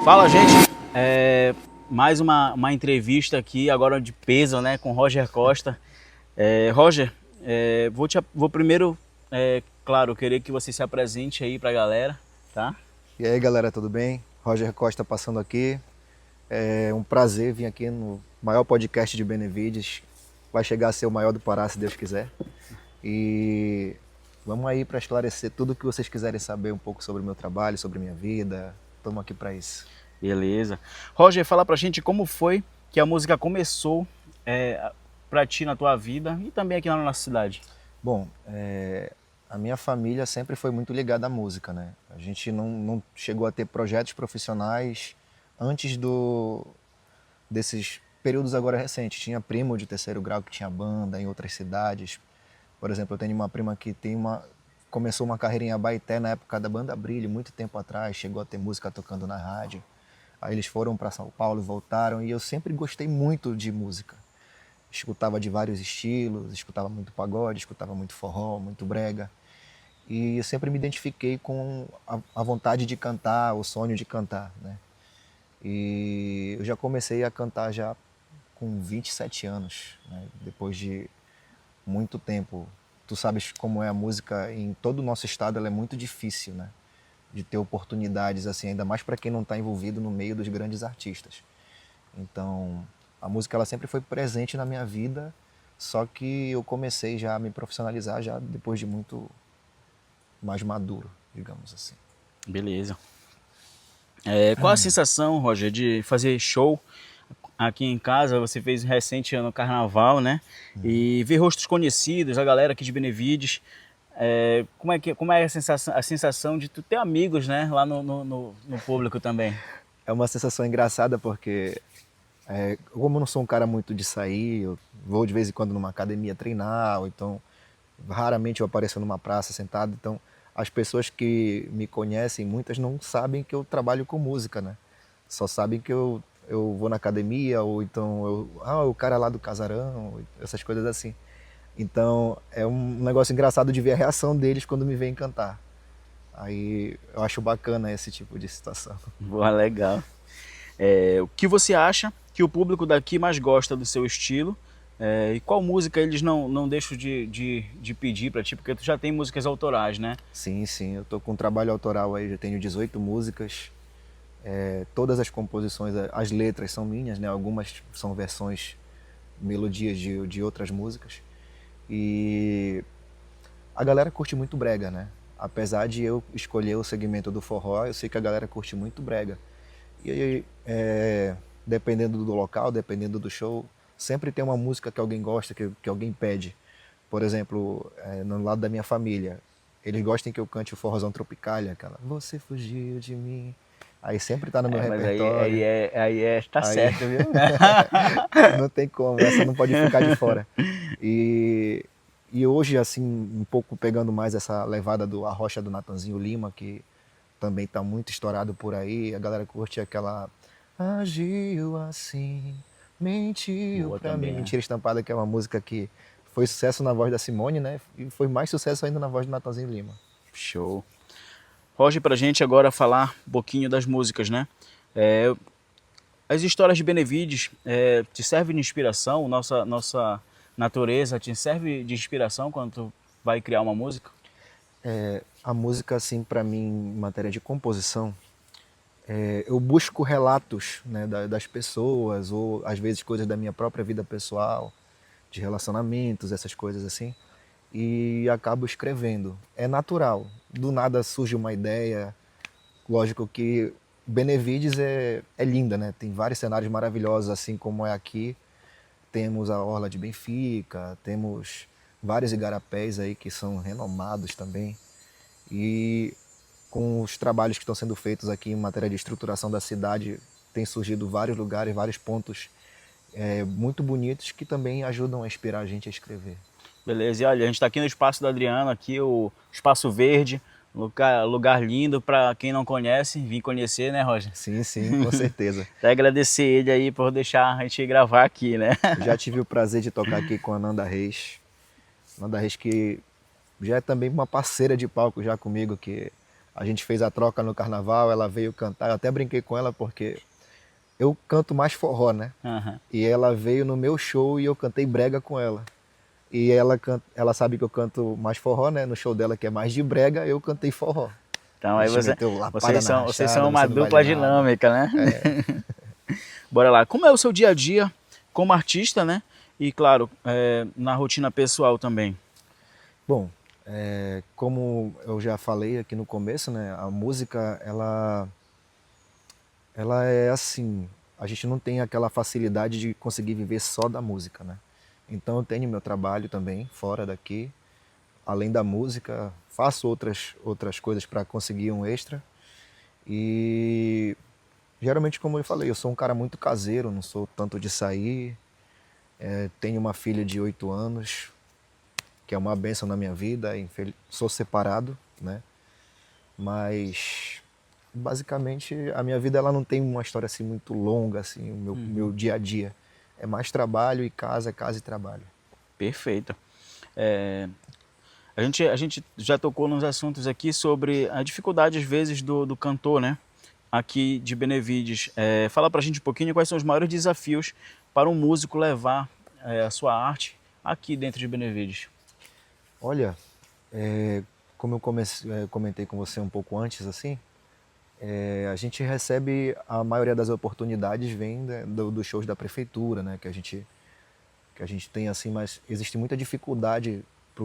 Fala, gente. Mais uma entrevista aqui, agora de peso, né, com Roger Costa. Roger, vou primeiro, claro, querer que você se apresente aí pra galera, tá? E aí galera, tudo bem? Roger Costa passando aqui. É um prazer vir aqui no maior podcast de Benevides. Vai chegar a ser o maior do Pará, se Deus quiser. E vamos aí para esclarecer tudo o que vocês quiserem saber um pouco sobre o meu trabalho, sobre minha vida. Estamos aqui para isso. Beleza. Roger, fala pra gente como foi que a música começou pra ti na tua vida e também aqui na nossa cidade. Bom, a minha família sempre foi muito ligada à música, né? A gente não chegou a ter projetos profissionais antes desses períodos agora recentes. Tinha primo de terceiro grau que tinha banda em outras cidades. Por exemplo, eu tenho uma prima que começou uma carreira em Abaeté na época da banda Brilho, muito tempo atrás, chegou a ter música tocando na rádio. Aí eles foram para São Paulo, voltaram, e eu sempre gostei muito de música. Escutava de vários estilos, escutava muito pagode, escutava muito forró, muito brega. E eu sempre me identifiquei com a vontade de cantar, o sonho de cantar, né? E eu já comecei a cantar já com 27 anos, né? Depois de muito tempo. Tu sabes como é a música em todo o nosso estado, ela é muito difícil, né? De ter oportunidades assim, ainda mais para quem não está envolvido no meio dos grandes artistas. Então, a música ela sempre foi presente na minha vida, só que eu comecei já a me profissionalizar já depois de muito mais maduro, digamos assim. Beleza. Qual a sensação, Roger, de fazer show aqui em casa? Você fez recente no Carnaval, né? E ver rostos conhecidos, a galera aqui de Benevides. Como é a sensação de tu ter amigos, né? Lá no público também. É uma sensação engraçada porque, como eu não sou um cara muito de sair, eu vou de vez em quando numa academia treinar, ou então raramente eu apareço numa praça sentado, então as pessoas que me conhecem, muitas não sabem que eu trabalho com música, né? Só sabem que eu vou na academia, ou então o cara lá do casarão, essas coisas assim. Então é um negócio engraçado de ver a reação deles quando me veem cantar. Aí eu acho bacana esse tipo de situação. Boa, legal. O que você acha que o público daqui mais gosta do seu estilo? E qual música eles não deixam de pedir pra ti? Porque tu já tem músicas autorais, né? Sim, sim, eu tô com um trabalho autoral aí, já tenho 18 músicas. Todas as composições, as letras são minhas, né? Algumas são versões, melodias de outras músicas. E a galera curte muito brega, né? Apesar de eu escolher o segmento do forró, eu sei que a galera curte muito brega. E aí, dependendo do local, dependendo do show, sempre tem uma música que alguém gosta, que alguém pede. Por exemplo, no lado da minha família, eles gostam que eu cante o forrozão Tropicália, aquela Você fugiu de mim. Aí sempre tá no meu Mas repertório. tá Aí certo, viu? não tem como, essa não pode ficar de fora. E, e hoje, assim, um pouco pegando mais essa levada do Arrocha do Natanzinho Lima, que também tá muito estourado por aí, a galera curte aquela Agiu assim, mentiu Boa pra mim. também, né? Mentira Estampada, que é uma música que foi sucesso na voz da Simone, né? E foi mais sucesso ainda na voz do Natanzinho Lima. Show. Roger, pra gente agora falar um pouquinho das músicas, né? É, as histórias de Benevides te servem de inspiração? Nossa natureza te serve de inspiração quando tu vai criar uma música? A música, assim, pra mim, em matéria de composição, eu busco relatos, né, das pessoas, ou às vezes coisas da minha própria vida pessoal, de relacionamentos, essas coisas assim, e acabo escrevendo. É natural, do nada surge uma ideia. Lógico que Benevides é linda, né? Tem vários cenários maravilhosos, assim como é aqui. Temos a Orla de Benfica, temos vários igarapés aí que são renomados também. E com os trabalhos que estão sendo feitos aqui em matéria de estruturação da cidade, tem surgido vários lugares, vários pontos muito bonitos que também ajudam a inspirar a gente a escrever. Beleza, e olha, a gente está aqui no espaço do Adriano, aqui o Espaço Verde, lugar lindo para quem não conhece, vir conhecer, né, Roger? Sim, sim, com certeza. Até agradecer ele aí por deixar a gente gravar aqui, né? Eu já tive o prazer de tocar aqui com a Nanda Reis. Nanda Reis que já é também uma parceira de palco já comigo, que A gente fez a troca no carnaval, ela veio cantar, eu até brinquei com ela porque eu canto mais forró, né? Aham. E ela veio no meu show e eu cantei brega com ela. E ela sabe que eu canto mais forró, né? No show dela que é mais de brega, eu cantei forró. Então A aí gente meteu lapada na vocês são rachada, uma você não vale dupla nada. dinâmica, né? Bora lá. Como é o seu dia a dia como artista, né? E claro, na rotina pessoal também. Bom, como eu já falei aqui no começo, né? A música, ela é assim, a gente não tem aquela facilidade de conseguir viver só da música, né? Então eu tenho meu trabalho também fora daqui, além da música, faço outras coisas para conseguir um extra. E geralmente, como eu falei, eu sou um cara muito caseiro, não sou tanto de sair. Tenho uma filha de 8 anos, que é uma bênção na minha vida. Sou separado, né? Mas basicamente a minha vida ela não tem uma história assim muito longa, assim, o meu dia a dia. É mais trabalho e casa e trabalho. Perfeito. É, a gente já tocou nos assuntos aqui sobre a dificuldade, às vezes, do cantor, né? Aqui de Benevides. Fala pra gente um pouquinho quais são os maiores desafios para um músico levar a sua arte aqui dentro de Benevides. Olha, como eu comentei com você um pouco antes, assim, a gente recebe a maioria das oportunidades vem dos shows da prefeitura, né? Que a gente tem assim, mas existe muita dificuldade para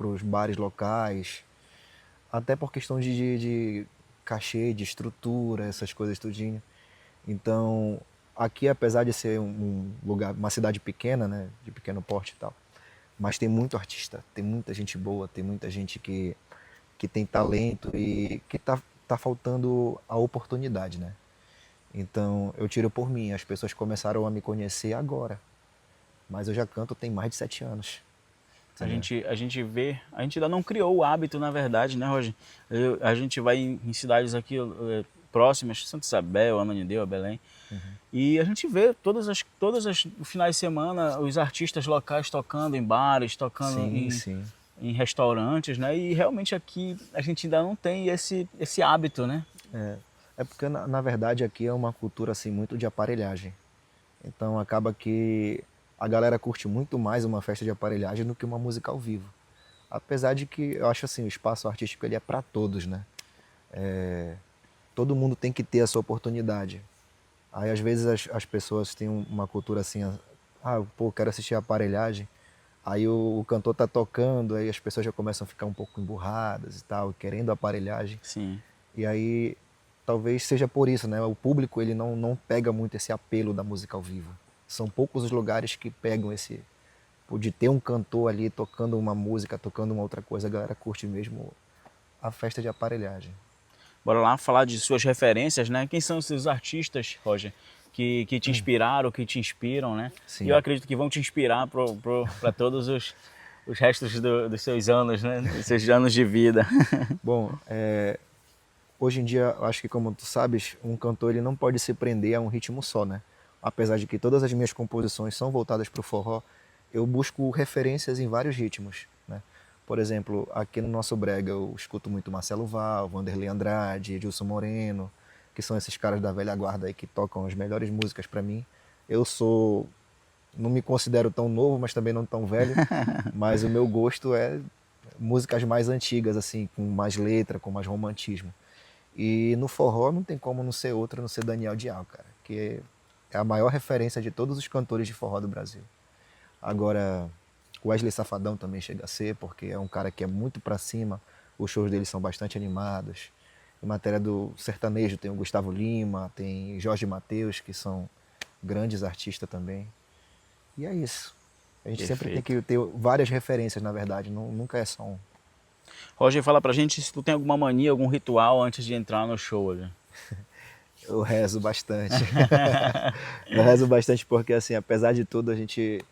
os bares locais, até por questão de cachê, de estrutura, essas coisas tudinho. Então, aqui apesar de ser um lugar, uma cidade pequena, né, de pequeno porte e tal, mas tem muito artista, tem muita gente boa, tem muita gente que tem talento e que tá faltando a oportunidade, né? Então, eu tiro por mim, as pessoas começaram a me conhecer agora, mas eu já canto tem mais de 7 anos. Entendeu? A gente vê, a gente ainda não criou o hábito, na verdade, né, Roger? A gente vai em cidades aqui próximas, Santa Isabel, Ananindeua, Belém, e a gente vê todas as finais de semana os artistas locais tocando em bares, tocando Sim, sim. em restaurantes, né? E realmente aqui a gente ainda não tem esse hábito, né? É porque na verdade aqui é uma cultura assim muito de aparelhagem. Então acaba que a galera curte muito mais uma festa de aparelhagem do que uma música ao vivo. Apesar de que eu acho assim, o espaço artístico ele é para todos, né? Todo mundo tem que ter a sua oportunidade. Aí às vezes as pessoas têm uma cultura assim, pô, quero assistir a aparelhagem. Aí o cantor tá tocando, aí as pessoas já começam a ficar um pouco emburradas e tal, querendo a aparelhagem. Sim. E aí talvez seja por isso, né? O público ele não pega muito esse apelo da música ao vivo. São poucos os lugares que pegam esse, de ter um cantor ali tocando uma música, tocando uma outra coisa, a galera curte mesmo a festa de aparelhagem. Bora lá falar de suas referências, né? Quem são os seus artistas, Roger, que te inspiraram, que te inspiram, né? E eu Sim. acredito que vão te inspirar para todos os restos dos seus anos, né? Dos seus anos de vida. Bom, hoje em dia, eu acho que como tu sabes, um cantor ele não pode se prender a um ritmo só, né? Apesar de que todas as minhas composições são voltadas para o forró, eu busco referências em vários ritmos, né? Por exemplo, aqui no nosso brega eu escuto muito Marcelo Val, Vanderlei Andrade, Edilson Moreno, que são esses caras da velha guarda aí que tocam as melhores músicas para mim. Eu sou, não me considero tão novo, mas também não tão velho, mas o meu gosto é músicas mais antigas, assim, com mais letra, com mais romantismo. E no forró não tem como não ser outro, não ser Daniel Dial, cara, que é a maior referência de todos os cantores de forró do Brasil. Agora, Wesley Safadão também chega a ser, porque é um cara que é muito pra cima, os shows dele são bastante animados. Em matéria do sertanejo tem o Gustavo Lima, tem Jorge Mateus, que são grandes artistas também. E é isso. A gente sempre tem Perfeito. que ter várias referências, na verdade, nunca é só um. Roger, fala pra gente se tu tem alguma mania, algum ritual antes de entrar no show, Roger. Eu rezo bastante. Eu rezo bastante porque, assim, apesar de tudo, a gente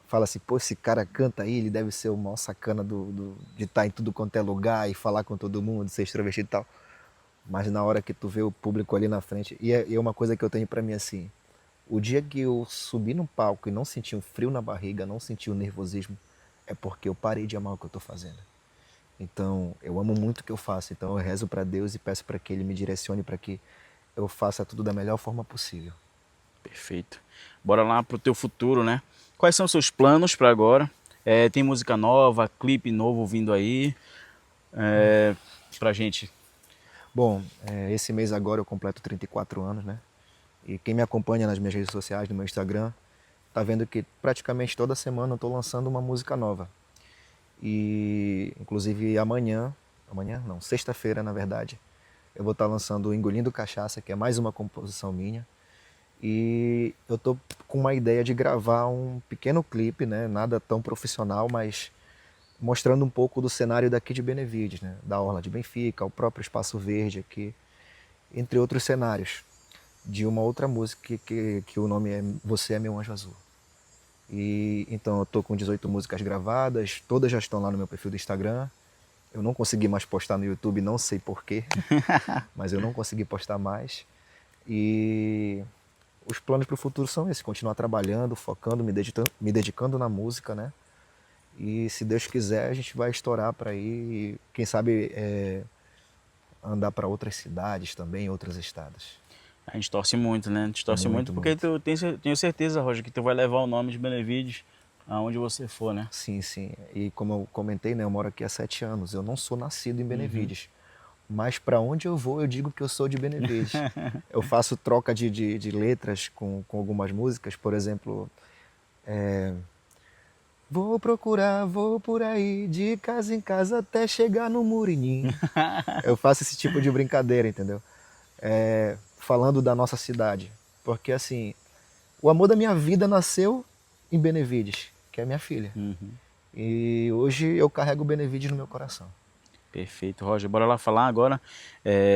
fala assim, pô, esse cara canta aí, ele deve ser o maior sacana de estar em tudo quanto é lugar e falar com todo mundo, ser extrovertido e tal. Mas na hora que tu vê o público ali na frente, e é uma coisa que eu tenho pra mim assim, o dia que eu subi no palco e não senti um frio na barriga, não senti o nervosismo, é porque eu parei de amar o que eu tô fazendo. Então, eu amo muito o que eu faço. Então, eu rezo para Deus e peço para que Ele me direcione para que eu faça tudo da melhor forma possível. Perfeito. Bora lá pro teu futuro, né? Quais são os seus planos para agora? Tem música nova, clipe novo vindo aí pra gente? Bom, esse mês agora eu completo 34 anos, né? E quem me acompanha nas minhas redes sociais, no meu Instagram, tá vendo que praticamente toda semana eu tô lançando uma música nova. E, inclusive, amanhã não, sexta-feira, na verdade, eu vou estar lançando Engolindo Cachaça, que é mais uma composição minha. E eu tô com uma ideia de gravar um pequeno clipe, né? Nada tão profissional, mas mostrando um pouco do cenário daqui de Benevides, né? Da Orla de Benfica, o próprio Espaço Verde aqui, entre outros cenários, de uma outra música que o nome é Você é Meu Anjo Azul. E então eu tô com 18 músicas gravadas, todas já estão lá no meu perfil do Instagram. Eu não consegui mais postar no YouTube, não sei porquê, mas eu não consegui postar mais. E os planos para o futuro são esses: continuar trabalhando, focando, me dedicando na música, né? E se Deus quiser, a gente vai estourar para ir, quem sabe andar para outras cidades também, outros estados. A gente torce muito, né? A gente torce muito Muito, porque muito. tenho certeza, Roger, que tu vai levar o nome de Benevides aonde você for, né? Sim, sim. E como eu comentei, né, eu moro aqui há 7 anos. Eu não sou nascido em Benevides. Mas para onde eu vou, eu digo que eu sou de Benevides. Eu faço troca de letras com algumas músicas. Por exemplo, vou procurar, vou por aí, de casa em casa até chegar no Murinim. Eu faço esse tipo de brincadeira, entendeu? Falando da nossa cidade. Porque assim, o amor da minha vida nasceu em Benevides, que é minha filha. E hoje eu carrego Benevides no meu coração. Perfeito, Roger. Bora lá falar agora.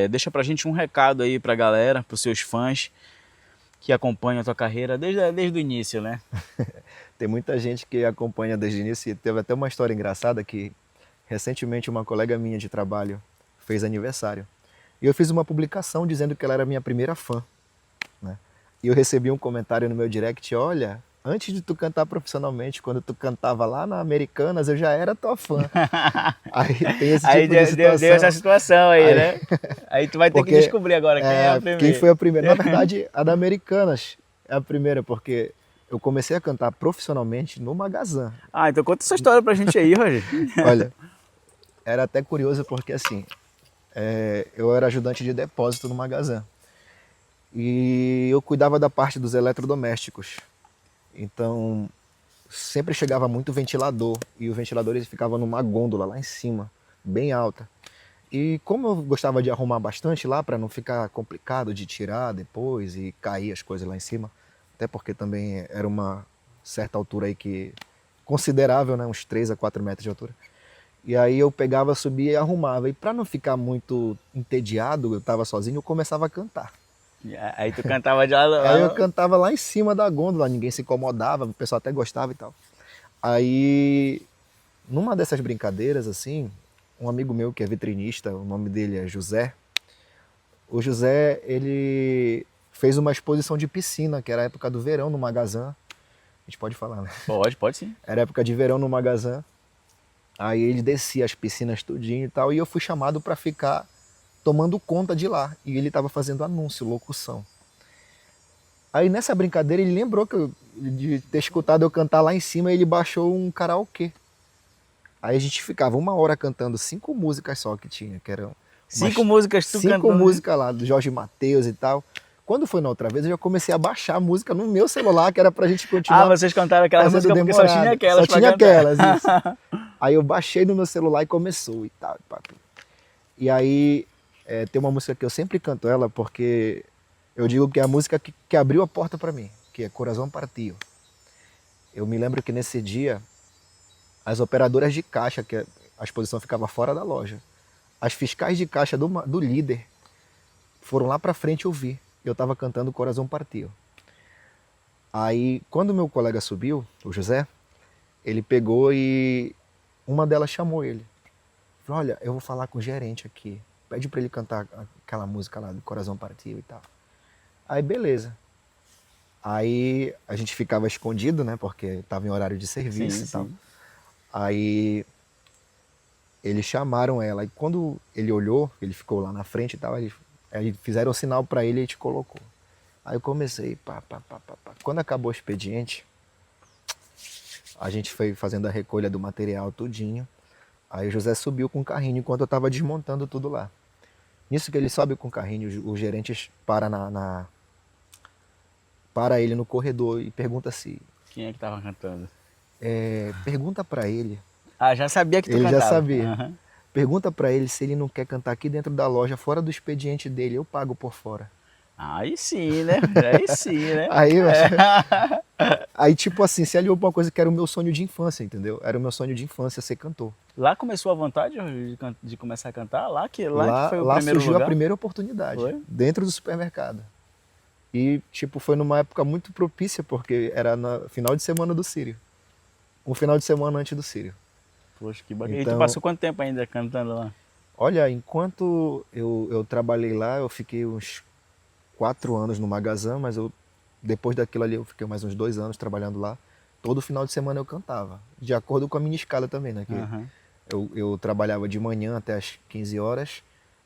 Deixa pra gente um recado aí pra galera, pros seus fãs que acompanham a tua carreira desde o início, né? Tem muita gente que acompanha desde o início e teve até uma história engraçada que recentemente uma colega minha de trabalho fez aniversário. E eu fiz uma publicação dizendo que ela era minha primeira fã, né? E eu recebi um comentário no meu direct: olha, antes de tu cantar profissionalmente, quando tu cantava lá na Americanas, eu já era tua fã. Aí tem esse Aí tipo de deu essa situação. situação aí, Aí, né? Aí tu vai ter que porque descobrir agora quem é a quem primeira. foi a primeira? Na verdade, a da Americanas é a primeira, porque eu comecei a cantar profissionalmente no Magazã. Ah, então conta essa história pra gente aí, Roger. Olha, era até curioso porque assim, eu era ajudante de depósito no Magazã. E eu cuidava da parte dos eletrodomésticos. Então, sempre chegava muito ventilador. E o ventilador ele ficava numa gôndola lá em cima, bem alta. E como eu gostava de arrumar bastante lá para não ficar complicado de tirar depois e cair as coisas lá em cima, até porque também era uma certa altura aí que considerável, né, uns 3 a 4 metros de altura. E aí eu pegava, subia e arrumava. E para não ficar muito entediado, eu estava sozinho, eu começava a cantar. Aí tu cantava de lá, Aí eu no... cantava lá em cima da gôndola, ninguém se incomodava, o pessoal até gostava e tal. Aí, numa dessas brincadeiras, assim, um amigo meu que é vitrinista, o nome dele é José. O José, ele fez uma exposição de piscina, que era a época do verão no Magazã. A gente pode falar, né? Pode sim. Era época de verão no Magazã. Aí ele descia as piscinas tudinho e tal, e eu fui chamado para ficar tomando conta de lá. E ele estava fazendo anúncio, locução. Aí nessa brincadeira ele lembrou de ter escutado eu cantar lá em cima e ele baixou um karaokê. Aí a gente ficava 1 hora cantando 5 músicas só que tinha, que eram 5 umas músicas tu 5 cantando. músicas lá, do Jorge Mateus e tal. Quando foi na outra vez, eu já comecei a baixar a música no meu celular, que era pra gente Ah, continuar vocês cantaram aquela fazendo música porque só tinha demorado. aquelas Só pra tinha cantar. aquelas, isso. Aí eu baixei no meu celular e começou e tal. E aí tem uma música que eu sempre canto ela porque eu digo que é a música que abriu a porta pra mim, que é Coração Partido. Eu me lembro que nesse dia, as operadoras de caixa, que a exposição ficava fora da loja, as fiscais de caixa do líder foram lá pra frente ouvir. Eu estava cantando Coração Partido. Aí, quando meu colega subiu, o José, ele pegou e uma delas chamou ele. Falou: olha, eu vou falar com o gerente aqui. Pede pra ele cantar aquela música lá do Coração Partido e tal. Aí, beleza. Aí a gente ficava escondido, né? Porque tava em horário de serviço Sim, e tal. sim. Aí eles chamaram ela. E quando ele olhou, ele ficou lá na frente e tal, aí fizeram o sinal para ele e a gente colocou. Aí eu comecei, pá, pá, pá, pá, pá. Quando acabou o expediente, a gente foi fazendo a recolha do material tudinho. Aí o José subiu com o carrinho enquanto eu estava desmontando tudo lá. Nisso que ele sobe com o carrinho, o gerente para ele no corredor e pergunta se... Quem é que tava cantando? pergunta para ele. Ah, já sabia que tu Ele cantava. já sabia. Aham. Pergunta para ele se ele não quer cantar aqui dentro da loja, fora do expediente dele. Eu pago por fora. Aí sim, né? Aí sim, né? Aí, É. aí tipo assim, se aliou pra uma coisa que era o meu sonho de infância, entendeu? Era o meu sonho de infância ser cantor. Lá começou a vontade de começar a cantar? Lá que foi o Lá primeiro surgiu lugar? a primeira oportunidade, Foi? dentro do supermercado. E, tipo, foi numa época muito propícia, porque era no final de semana do Círio. Um final de semana antes do Círio. Poxa, que bacana. E tu Então, passou quanto tempo ainda cantando lá? olha, enquanto eu trabalhei lá, eu fiquei uns 4 anos no Magazã, mas depois daquilo ali eu fiquei mais uns 2 anos trabalhando lá. Todo final de semana eu cantava, de acordo com a minha escala também, né? Que Aham. eu trabalhava de manhã até as 15 horas,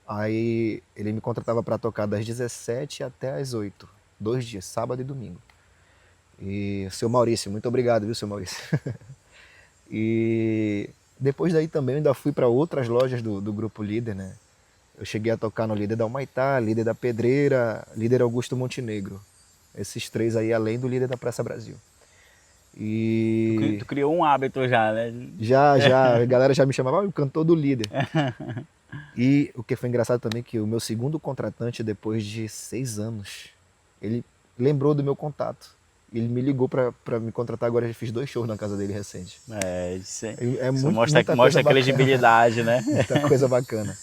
aí ele me contratava para tocar das 17 até as 8, 2 dias, sábado e domingo. E seu Maurício, muito obrigado, viu, seu Maurício? E depois daí também eu ainda fui para outras lojas do Grupo Líder, né? Eu cheguei a tocar no Líder da Humaitá, Líder da Pedreira, Líder Augusto Montenegro. Esses 3 aí, além do Líder da Praça Brasil. E Tu criou um hábito já, né? já, a galera já me chamava o cantor do Líder. E o que foi engraçado também é que o meu segundo contratante, depois de 6 anos, ele lembrou do meu contato. Ele me ligou para me contratar agora, eu já fiz 2 shows na casa dele recente. Isso Muito, mostra, muita mostra coisa a bacana. credibilidade, né? Muita coisa bacana.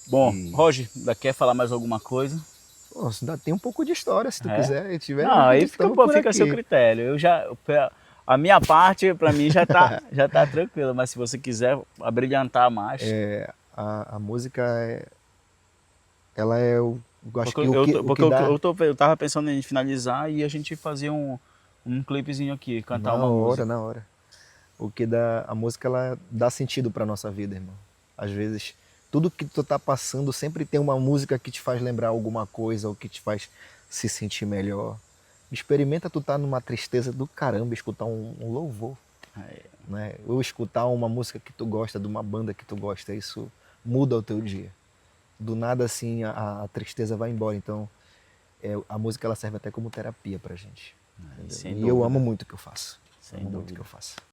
Bom, E, Roger, ainda quer falar mais alguma coisa? pô, ainda tem um pouco de história, se tu É? quiser. Se tiver, Não, aí fica, estamos por fica a seu aqui. critério. A minha parte, pra mim, já tá tranquila, mas se você quiser abrilhantar mais. A música, ela é acho Porque que o porque que dá eu tava pensando em finalizar e a gente fazer um clipezinho aqui, cantar na uma hora, música. na hora. O que dá, a música, ela dá sentido pra nossa vida, irmão. Às vezes, tudo que tu tá passando, sempre tem uma música que te faz lembrar alguma coisa ou que te faz se sentir melhor. Experimenta tu tá numa tristeza do caramba, escutar um louvor, né? Ou escutar uma música que tu gosta, de uma banda que tu gosta, isso muda o teu dia. Do nada assim a tristeza vai embora. Então a música ela serve até como terapia pra gente. Entendeu? Sem E eu amo dúvida, muito o que eu faço. sem Amo muito o que dúvida. eu faço.